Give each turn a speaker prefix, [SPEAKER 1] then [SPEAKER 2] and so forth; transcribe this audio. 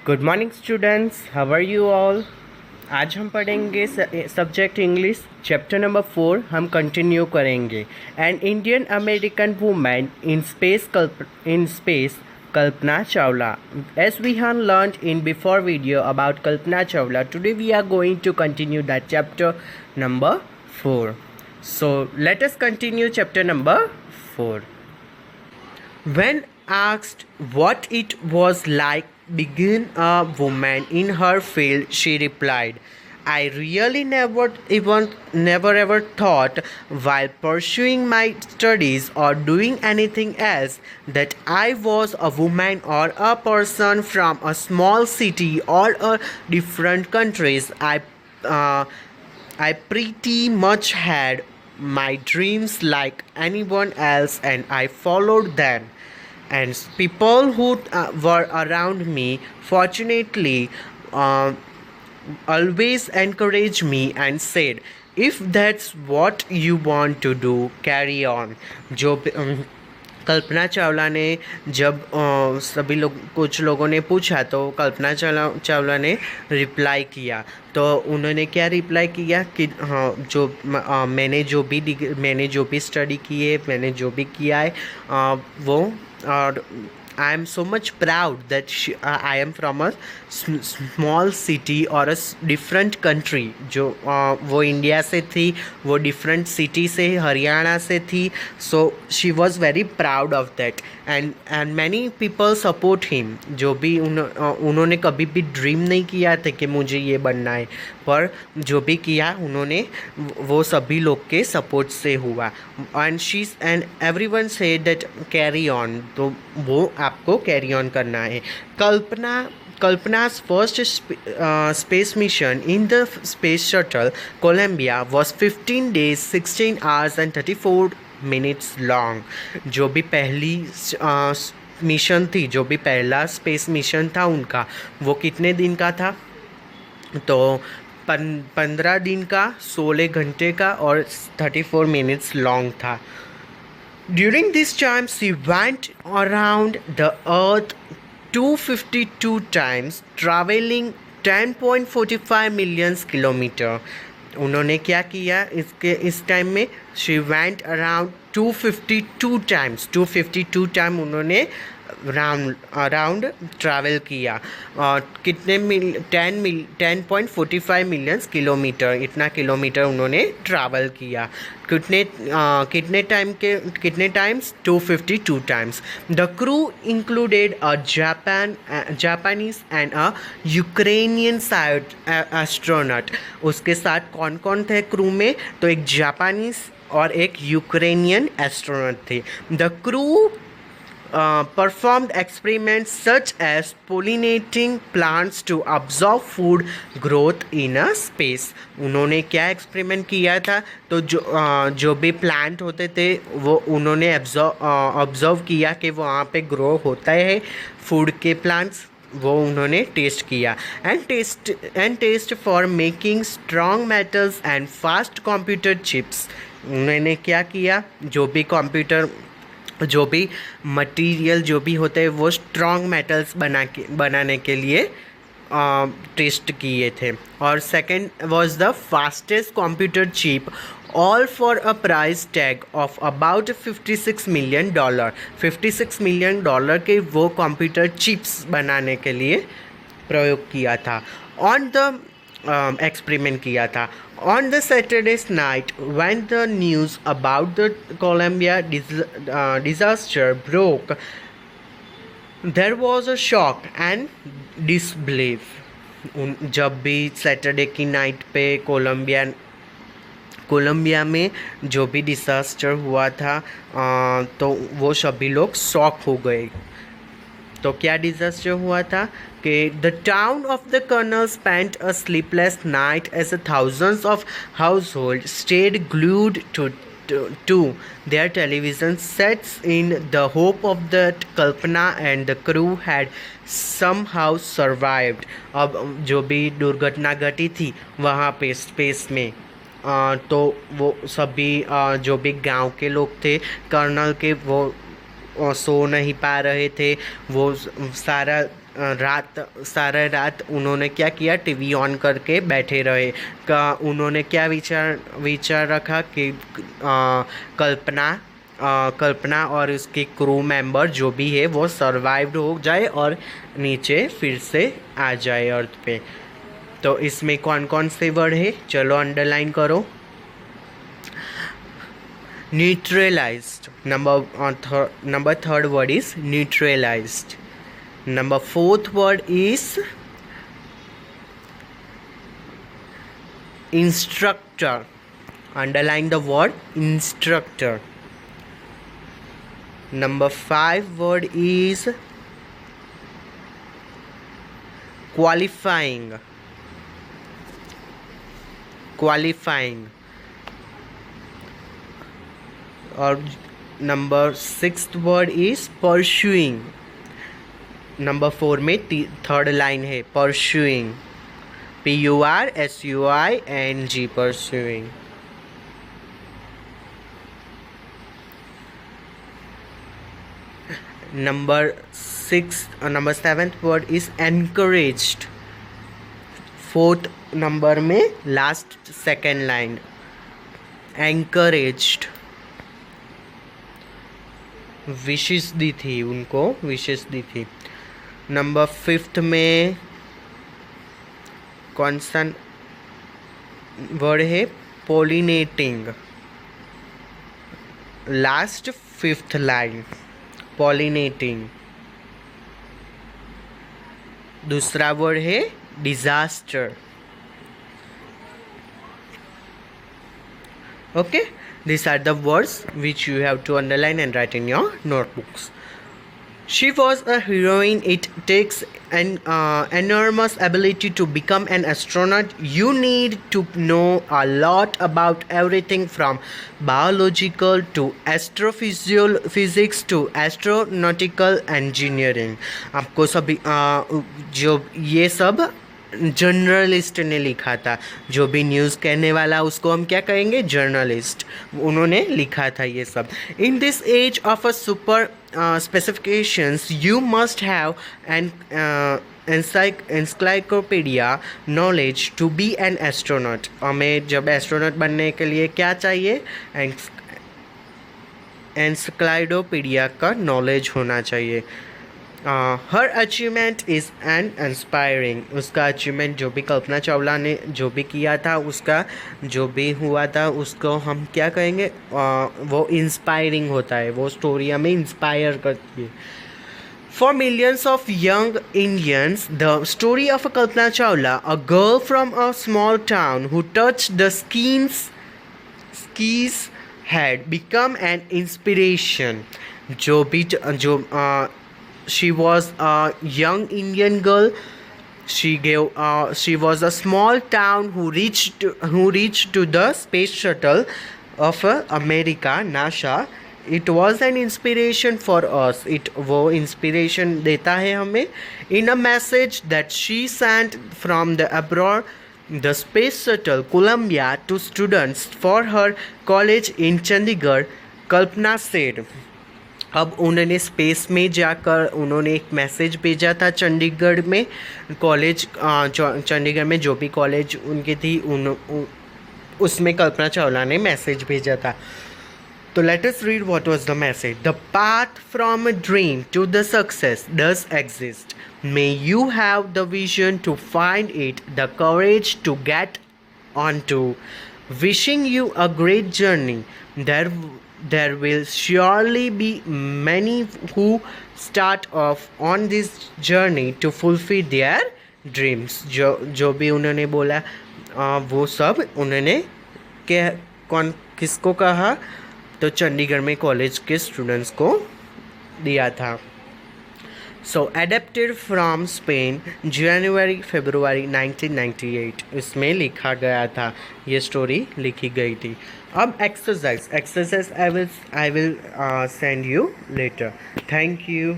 [SPEAKER 1] Good morning students, how are you all. आज हम पढ़ेंगे सब्जेक्ट इंग्लिश चैप्टर नंबर 4। हम कंटिन्यू करेंगे an Indian American women in space Kalpana Chawla. As we have learned in before video about Kalpana Chawla, today we are going to continue that chapter number 4. So let us continue chapter number 4. When asked what it was like being a woman in her field, she replied, I really never ever thought while pursuing my studies or doing anything else that I was a woman or a person from a small city or a different countries. Uh, I pretty much had my dreams like anyone else and I followed them. And people who were around me, fortunately, uh, always encouraged me and said, if that's what you want to do, carry on. जो कल्पना चावला ने जब सभी लोग कुछ लोगों ने पूछा तो कल्पना चावला ने रिप्लाई किया। तो उन्होंने क्या रिप्लाई किया कि हाँ, मैंने जो भी स्टडी की है, मैंने जो भी किया है वो, और I am so much proud that I am from a small city or a different country. जो वो इंडिया से थी, वो different city से, हरियाणा से थी. So she was very proud of that and many people support him. जो भी उन्होंने कभी भी ड्रीम नहीं किया था कि मुझे ये बनना है, पर जो भी किया उन्होंने वो सभी लोग के सपोर्ट से हुआ. And everyone said that carry on. तो वो आपको कैरी ऑन करना है. Kalpana's first space mission in the space shuttle Columbia was 15 days, 16 hours and 34 minutes long. जो भी पहली मिशन थी, जो भी पहला स्पेस मिशन था उनका, वो कितने दिन का था? तो 15 दिन का, 16 घंटे का और 34 मिनट्स लॉन्ग था. During this time, she went around the earth 252 times, traveling 10.45 million kilometre. उन्होंने क्या किया इस टाइम में? She went around 252 times. 252 time उन्होंने अराउंड ट्रैवल किया. कितने 10.45 मिलियन किलोमीटर, इतना किलोमीटर उन्होंने ट्रैवल किया. कितने times? 252 times. The crew included a Japanese and a Ukrainian astronaut. उसके साथ कौन कौन थे क्रू में? तो एक जापानीज और एक यूक्रेनियन एस्ट्रोनॉट थे. The crew performed experiments such as pollinating plants to observe food growth in a space. उन्होंने क्या एक्सपेरिमेंट किया था? तो जो भी प्लांट होते थे वो उन्होंने ऑब्जर्व किया कि वहाँ पे ग्रो होता है फूड के प्लांट्स, वो उन्होंने टेस्ट किया. And test for making strong metals and fast computer chips. उन्होंने क्या किया? जो भी मटेरियल जो भी होते हैं वो स्ट्रॉन्ग मेटल्स बनाने के लिए टेस्ट किए थे. और second was the fastest computer chip, all for a price tag of about $56 million. $56 million के वो कंप्यूटर चिप्स बनाने के लिए प्रयोग किया था, ऑन द एक्सपेरिमेंट किया था. On the Saturday's night, when the news about the Columbia disaster broke, there was a shock and disbelief. जब भी सैटरडे की नाइट पे कोलंबिया में जो भी डिसास्टर हुआ था, तो वो सभी लोग शॉक हो गए. तो क्या डिजास्टर हुआ था कि the town of the colonel spent a sleepless night as thousands of households stayed glued to their television sets in the hope of that Kalpana and the crew had somehow survived. अब जो भी दुर्घटना घटी थी वहाँ पे space में, तो वो सभी जो भी गांव के लोग थे कर्नल के, वो सो नहीं पा रहे थे। वो सारा रात उन्होंने क्या किया, टीवी ऑन करके बैठे रहे। उन्होंने क्या विचार रखा कि कल्पना और उसके क्रू मेंबर जो भी है वो सर्वाइव्ड हो जाए और नीचे फिर से आ जाए अर्थ पे। तो इसमें कौन कौन से वर्ड है, चलो अंडरलाइन करो। Neutralised, number third word is neutralized. Number fourth word is instructor. Underline the word instructor. Number 5 word is qualifying. और number 6 word is pursuing. Number 4 में थर्ड लाइन है pursuing, PURSUING, pursuing. Number 7th word is encouraged. 4th number में last second line encouraged, विशेष दी थी उनको, विशेष दी थी। Number 5th में कौन सा वर्ड है, pollinating, last 5th line pollinating. दूसरा वर्ड है disaster. Okay, these are the words which you have to underline and write in your notebooks. She was a heroine. It takes an enormous ability to become an astronaut. You need to know a lot about everything from biological to astrophysics to astronautical engineering. आपको सभी जो ये सब journalist ने लिखा था, जो भी न्यूज़ कहने वाला उसको हम क्या कहेंगे, जर्नलिस्ट, उन्होंने लिखा था ये सब। In this age of a super specifications you must have an encyclopedia knowledge to be an astronaut. हमें जब एस्ट्रोनॉट बनने के लिए क्या चाहिए, एनसाइक्लोपीडिया का नॉलेज होना चाहिए। हर अचीवमेंट इज़ एन इंस्पायरिंग। उसका अचीवमेंट जो भी कल्पना चावला ने जो भी किया था, उसका जो भी हुआ था उसको हम क्या कहेंगे, वो इंस्पायरिंग होता है, वो स्टोरी हमें इंस्पायर करती है। For millions of young Indians, the story of Kalpana Chawla, a girl from a small town who touched the skis, had become an inspiration. She was a young Indian girl. She was a small town who reached to the space shuttle of America, NASA. It was an inspiration for us. वो inspiration देता है हमें. In a message that she sent from the abroad, the space shuttle Columbia to students for her college in Chandigarh, Kalpana said. अब उन्होंने space में जाकर उन्होंने एक मैसेज भेजा था चंडीगढ़ में, कॉलेज चंडीगढ़ में जो भी कॉलेज उनकी थी उसमें कल्पना चावला ने मैसेज भेजा था। तो let us read what was the message. The path from a dream to the success does exist. May you have the vision to find it, the courage to get on to. Wishing you a great journey. There will surely be many who start off on this journey to fulfill their dreams. जो भी उन्होंने बोला वो सब उन्होंने किसको कहा, तो चंडीगढ़ में कॉलेज के स्टूडेंट्स को दिया था। सो एडेप्टेड फ्रॉम स्पेन, January-February 1998 इसमें लिखा गया था, ये स्टोरी लिखी गई थी। अब exercise I will send you later. Thank you.